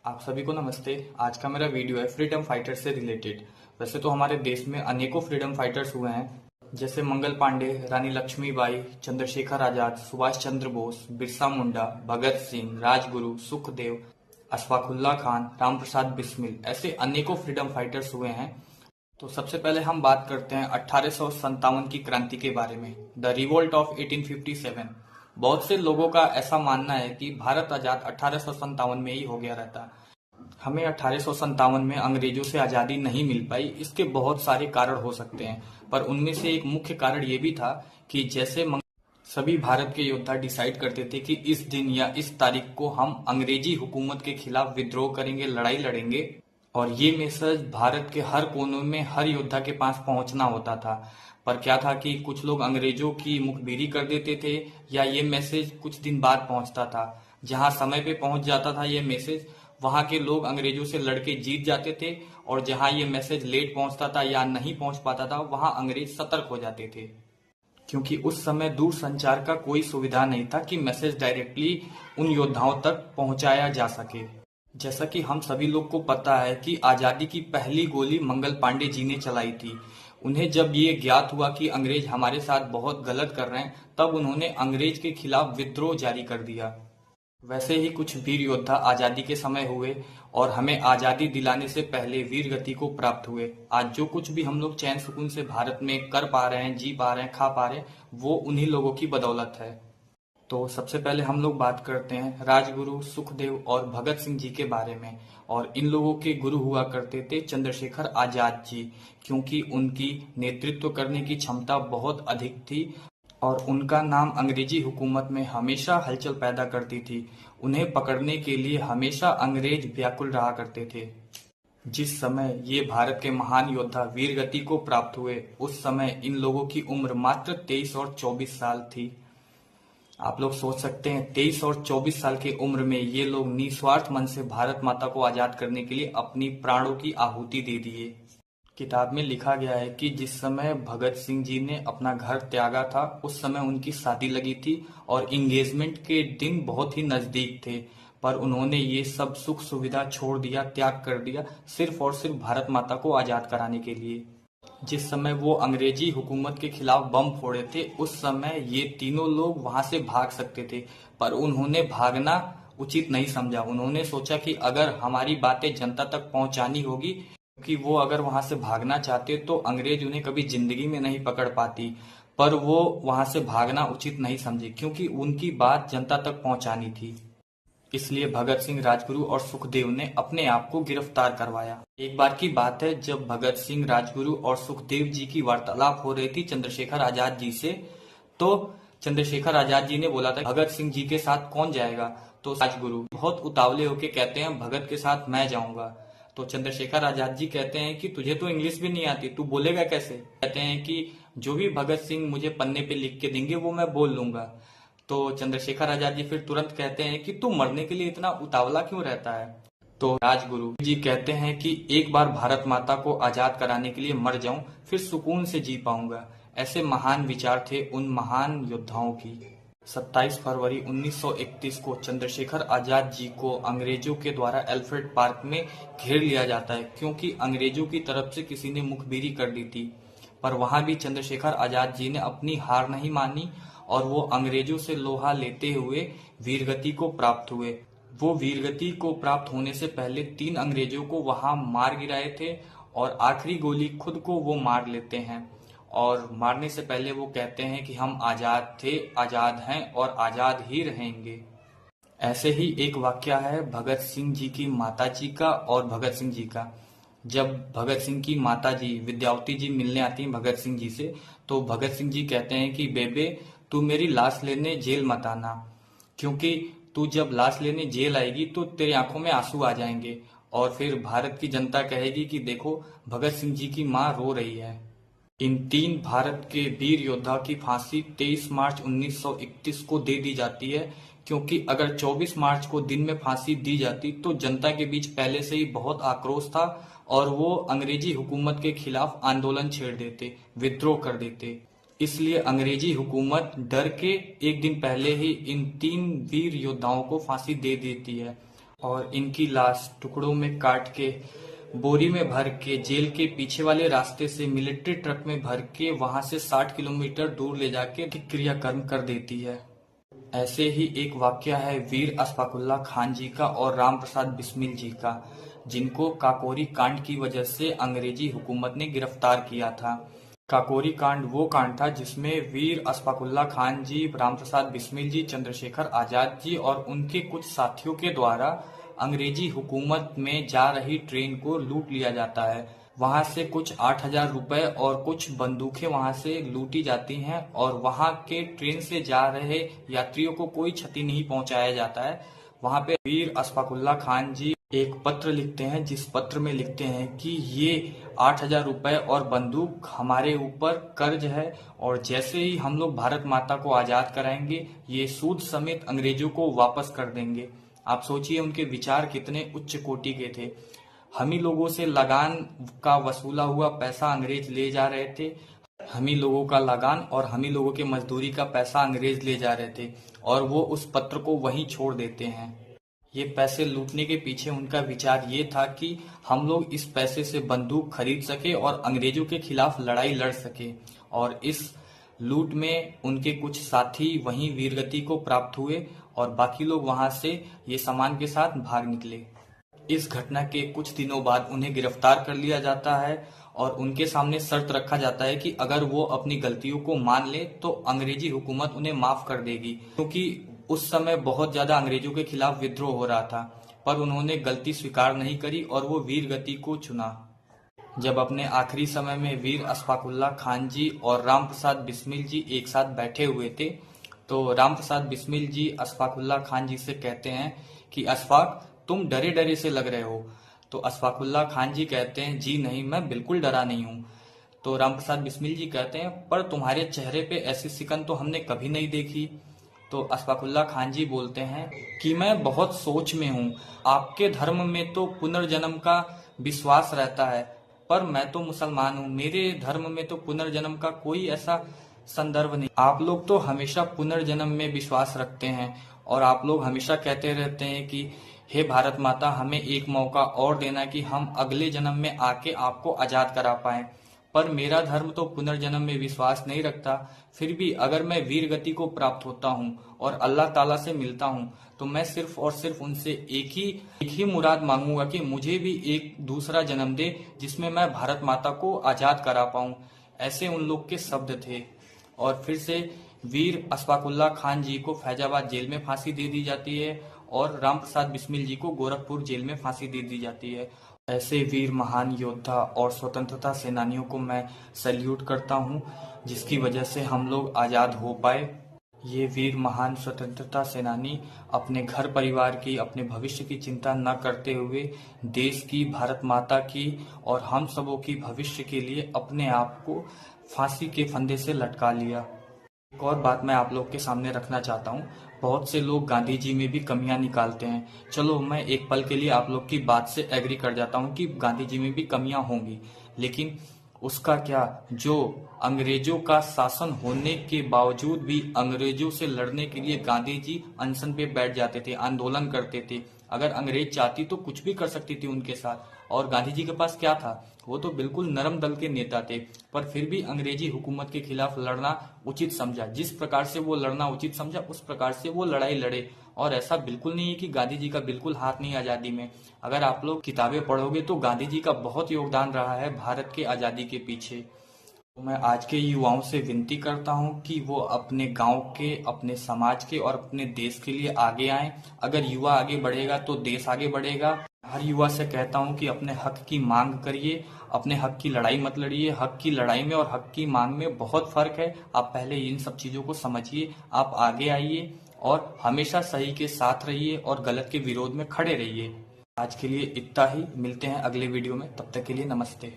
आप सभी को नमस्ते। आज का मेरा वीडियो है फ्रीडम फाइटर से रिलेटेड। वैसे तो हमारे देश में अनेकों फ्रीडम फाइटर्स हुए हैं, जैसे मंगल पांडे, रानी लक्ष्मीबाई, चंद्रशेखर आजाद, सुभाष चंद्र बोस, बिरसा मुंडा, भगत सिंह, राजगुरु, सुखदेव, अशफाकुल्ला खान, राम प्रसाद बिस्मिल, ऐसे अनेकों फ्रीडम फाइटर्स हुए हैं। तो सबसे पहले हम बात करते हैं 1857 की क्रांति के बारे में, द रिवोल्ट ऑफ 1857। बहुत से लोगों का ऐसा मानना है कि भारत आजाद 1857 में ही हो गया रहता। हमें 1857 में अंग्रेजों से आजादी नहीं मिल पाई। इसके बहुत सारे कारण हो सकते हैं, पर उनमें से एक मुख्य कारण ये भी था कि जैसे सभी भारत के योद्धा डिसाइड करते थे कि इस दिन या इस तारीख को हम अंग्रेजी हुकूमत के खिलाफ विद्रोह करेंगे, लड़ाई लड़ेंगे, और ये मैसेज भारत के हर कोने में हर योद्धा के पास पहुंचना होता था। पर क्या था कि कुछ लोग अंग्रेजों की मुखबिरी कर देते थे, या ये मैसेज कुछ दिन बाद पहुंचता था। जहां समय पे पहुंच जाता था ये मैसेज, वहां के लोग अंग्रेजों से लड़के जीत जाते थे, और जहां ये मैसेज लेट पहुंचता था या नहीं पहुंच पाता था, वहां अंग्रेज सतर्क हो जाते थे, क्योंकि उस समय दूर संचार का कोई सुविधा नहीं था कि मैसेज डायरेक्टली उन योद्धाओं तक पहुंचाया जा सके। जैसा कि हम सभी लोग को पता है कि आजादी की पहली गोली मंगल पांडे जी ने चलाई थी। उन्हें जब ये ज्ञात हुआ कि अंग्रेज हमारे साथ बहुत गलत कर रहे हैं, तब उन्होंने अंग्रेज के खिलाफ विद्रोह जारी कर दिया। वैसे ही कुछ वीर योद्धा आजादी के समय हुए और हमें आजादी दिलाने से पहले वीर गति को प्राप्त हुए। आज जो कुछ भी हम लोग चैन सुकून से भारत में कर पा रहे हैं, जी पा रहे हैं, खा पा रहे हैं, वो उन्हीं लोगों की बदौलत है। तो सबसे पहले हम लोग बात करते हैं राजगुरु, सुखदेव और भगत सिंह जी के बारे में। और इन लोगों के गुरु हुआ करते थे चंद्रशेखर आजाद जी, क्योंकि उनकी नेतृत्व करने की क्षमता बहुत अधिक थी और उनका नाम अंग्रेजी हुकूमत में हमेशा हलचल पैदा करती थी। उन्हें पकड़ने के लिए हमेशा अंग्रेज व्याकुल रहा करते थे। जिस समय ये भारत के महान योद्धा वीर गति को प्राप्त हुए, उस समय इन लोगों की उम्र मात्र 23 और 24 साल थी। आप लोग सोच सकते हैं, 23 और 24 साल की उम्र में ये लोग निस्वार्थ मन से भारत माता को आजाद करने के लिए अपनी प्राणों की आहुति दे दिए। किताब में लिखा गया है कि जिस समय भगत सिंह जी ने अपना घर त्यागा था, उस समय उनकी शादी लगी थी और इंगेजमेंट के दिन बहुत ही नजदीक थे, पर उन्होंने ये सब सुख सुविधा छोड़ दिया, त्याग कर दिया, सिर्फ और सिर्फ भारत माता को आजाद कराने के लिए। जिस समय वो अंग्रेजी हुकूमत के खिलाफ बम फोड़े थे, उस समय ये तीनों लोग वहां से भाग सकते थे, पर उन्होंने भागना उचित नहीं समझा। उन्होंने सोचा कि अगर हमारी बातें जनता तक पहुंचानी होगी, क्योंकि वो अगर वहां से भागना चाहते तो अंग्रेज उन्हें कभी जिंदगी में नहीं पकड़ पाती, पर वो वहां से भागना उचित नहीं समझे, क्योंकि उनकी बात जनता तक पहुंचानी थी। इसलिए भगत सिंह, राजगुरु और सुखदेव ने अपने आप को गिरफ्तार करवाया। एक बार की बात है, जब भगत सिंह, राजगुरु और सुखदेव जी की वार्तालाप हो रही थी चंद्रशेखर आजाद जी से, तो चंद्रशेखर आजाद जी ने बोला था भगत सिंह जी के साथ कौन जाएगा, तो राजगुरु बहुत उतावले होके कहते हैं भगत के साथ मैं जाऊंगा। तो चंद्रशेखर आजाद जी कहते हैं कि तुझे तो इंग्लिश भी नहीं आती, तू बोलेगा कैसे। कहते हैं कि जो भी भगत सिंह मुझे पन्ने पे लिख के देंगे वो मैं बोल लूंगा। तो चंद्रशेखर आजाद जी फिर तुरंत कहते हैं कि तू मरने के लिए इतना उतावला क्यों रहता है। तो राजगुरु जी कहते हैं कि एक बार भारत माता को आजाद कराने के लिए मर जाऊं, फिर सुकून से जी पाऊंगा। ऐसे महान विचार थे उन महान योद्धाओं की। 27 फरवरी 1931 को चंद्रशेखर आजाद जी को अंग्रेजों के द्वारा एल्फ्रेड पार्क में घेर लिया जाता है, क्योंकि अंग्रेजों की तरफ से किसी ने मुखबिरी कर दी थी। पर वहां भी चंद्रशेखर आजाद जी ने अपनी हार नहीं मानी और वो अंग्रेजों से लोहा लेते हुए वीरगति को प्राप्त हुए। वो वीरगति को प्राप्त होने से पहले 3 अंग्रेजों को वहां मार गिराए थे और आखिरी गोली खुद को वो मार लेते हैं। और मारने से पहले वो कहते हैं कि हम आजाद थे, आजाद हैं और आजाद ही रहेंगे। ऐसे ही एक वाकया है भगत सिंह जी की माता जी का और भगत सिंह जी का। जब भगत सिंह की माता जी विद्यावती जी मिलने आती हैं भगत सिंह जी से, तो भगत सिंह जी कहते हैं कि बेबे तू मेरी लाश लेने जेल मत आना, क्योंकि तू जब लाश लेने जेल आएगी तो तेरी आंखों में आंसू आ जाएंगे और फिर भारत की जनता कहेगी कि देखो भगत सिंह जी की माँ रो रही है। इन 3 भारत के वीर योद्धा की फांसी 23 मार्च 1931 को दे दी जाती है, क्योंकि अगर 24 मार्च को दिन में फांसी दी जाती तो जनता के बीच पहले से ही बहुत आक्रोश था और वो अंग्रेजी हुकूमत के खिलाफ आंदोलन छेड़ देते, विद्रोह कर देते। इसलिए अंग्रेजी हुकूमत डर के एक दिन पहले ही इन 3 वीर योद्धाओं को फांसी दे देती है और इनकी लाश टुकड़ों में काट के बोरी में भर के जेल के पीछे वाले रास्ते से मिलिट्री ट्रक में भर के वहां से 60 किलोमीटर दूर ले जाके क्रियाकर्म कर देती है। ऐसे ही एक वाकया है वीर अशफाकुल्ला खान जी का और राम प्रसाद बिस्मिल जी का, जिनको काकोरी कांड की वजह से अंग्रेजी हुकूमत ने गिरफ्तार किया था। काकोरी कांड वो कांड था जिसमें वीर अशफाकुल्ला खान जी, राम प्रसाद बिस्मिल जी, चंद्रशेखर आजाद जी और उनके कुछ साथियों के द्वारा अंग्रेजी हुकूमत में जा रही ट्रेन को लूट लिया जाता है। वहां से कुछ 8,000 रुपए और कुछ बंदूकें वहां से लूटी जाती हैं और वहां के ट्रेन से जा रहे यात्रियों को कोई क्षति नहीं पहुंचाया जाता है। वहां पे वीर अशफाकुल्ला खान जी एक पत्र लिखते हैं, जिस पत्र में लिखते हैं कि ये 8,000 रुपए और बंदूक हमारे ऊपर कर्ज है और जैसे ही हम लोग भारत माता को आजाद कराएंगे ये सूद समेत अंग्रेजों को वापस कर देंगे। आप सोचिए उनके विचार कितने उच्च कोटि के थे। हम ही लोगों से लगान का वसूला हुआ पैसा अंग्रेज ले जा रहे थे, हम ही लोगों का लगान और हम ही लोगों के मजदूरी का पैसा अंग्रेज ले जा रहे थे और वो उस पत्र को वहीं छोड़ देते हैं। ये पैसे लूटने के पीछे उनका विचार ये था कि हम लोग इस पैसे से बंदूक खरीद सके और अंग्रेजों के खिलाफ लड़ाई लड़ सके। और इस लूट में उनके कुछ साथी वहीं वीरगति को प्राप्त हुए और बाकी लोग वहां से ये सामान के साथ भाग निकले। इस घटना के कुछ दिनों बाद उन्हें गिरफ्तार कर लिया जाता है और उनके सामने शर्त रखा जाता है कि अगर वो अपनी गलतियों को मान ले तो अंग्रेजी हुकूमत उन्हें माफ कर देगी, क्योंकि उस समय बहुत ज्यादा अंग्रेजों के खिलाफ विद्रोह हो रहा था। पर उन्होंने गलती स्वीकार नहीं करी और वो वीर गति को चुना। जब अपने आखिरी समय में वीर अशफाकुल्ला खान जी और राम प्रसाद बिस्मिल जी एक साथ बैठे हुए थे तो राम प्रसाद बिस्मिल जी अशफाकुल्ला खान जी से कहते हैं कि अशफाक, तुम डरे डरे से लग रहे हो। तो अशफाकुल्ला खान जी कहते हैं, जी नहीं, मैं बिल्कुल डरा नहीं हूँ। तो राम प्रसाद बिस्मिल जी कहते हैं, पर तुम्हारे चेहरे पे ऐसी सिकन तो हमने कभी नहीं देखी। तो अशफाकुल्ला खान जी बोलते हैं कि मैं बहुत सोच में हूँ। आपके धर्म में तो पुनर्जन्म का विश्वास रहता है, पर मैं तो मुसलमान हूँ, मेरे धर्म में तो पुनर्जन्म का कोई ऐसा संदर्भ नहीं। आप लोग तो हमेशा पुनर्जन्म में विश्वास रखते हैं और आप लोग हमेशा कहते रहते हैं कि हे भारत माता, हमें एक मौका और देना कि हम अगले जन्म में आके आपको आजाद करा पाएं। पर मेरा धर्म तो पुनर्जन्म में विश्वास नहीं रखता। फिर भी अगर मैं वीर गति को प्राप्त होता हूँ और अल्लाह ताला से मिलता हूँ तो मैं सिर्फ और सिर्फ उनसे एक ही मुराद मांगूंगा कि मुझे भी एक दूसरा जन्म दे जिसमें मैं भारत माता को आजाद करा पाऊं। ऐसे उन लोग के शब्द थे। और फिर से वीर अशफाकुल्ला खान जी को फैजाबाद जेल में फांसी दे दी जाती है और राम प्रसाद बिस्मिल जी को गोरखपुर जेल में फांसी दे दी जाती है। ऐसे वीर महान योद्धा और स्वतंत्रता सेनानियों को मैं सैल्यूट करता हूं, जिसकी वजह से हम लोग आजाद हो पाए। ये वीर महान स्वतंत्रता सेनानी अपने घर परिवार की, अपने भविष्य की चिंता न करते हुए देश की, भारत माता की और हम सबों की भविष्य के लिए अपने आप को फांसी के फंदे से लटका लिया। एक और बात मैं आप लोग के सामने रखना चाहता हूँ। बहुत से लोग गांधी जी में भी कमियां निकालते हैं। चलो, मैं एक पल के लिए आप लोग की बात से एग्री कर जाता हूँ कि गांधी जी में भी कमियां होंगी, लेकिन उसका क्या, जो अंग्रेजों का शासन होने के बावजूद भी अंग्रेजों से लड़ने के लिए गांधी जी अनशन पे बैठ जाते थे, आंदोलन करते थे। अगर अंग्रेज चाहती तो कुछ भी कर सकती थी उनके साथ। और गांधी जी के पास क्या था, वो तो बिल्कुल नरम दल के नेता थे, पर फिर भी अंग्रेजी हुकूमत के खिलाफ लड़ना उचित समझा। जिस प्रकार से वो लड़ना उचित समझा उस प्रकार से वो लड़ाई लड़े। और ऐसा बिल्कुल नहीं है कि गांधी जी का बिल्कुल हाथ नहीं आजादी में। अगर आप लोग किताबें पढ़ोगे तो गांधी जी का बहुत योगदान रहा है भारत के आजादी के पीछे। तो मैं आज के युवाओं से विनती करता हूं कि वो अपने गांव के, अपने समाज के और अपने देश के लिए आगे आएं। अगर युवा आगे बढ़ेगा तो देश आगे बढ़ेगा। हर युवा से कहता हूं कि अपने हक की मांग करिए, अपने हक की लड़ाई मत लड़िए। हक की लड़ाई में और हक की मांग में बहुत फर्क है। आप पहले इन सब चीजों को समझिए, आप आगे आइए और हमेशा सही के साथ रहिए और गलत के विरोध में खड़े रहिए। आज के लिए इतना ही, मिलते हैं अगले वीडियो में, तब तक के लिए नमस्ते।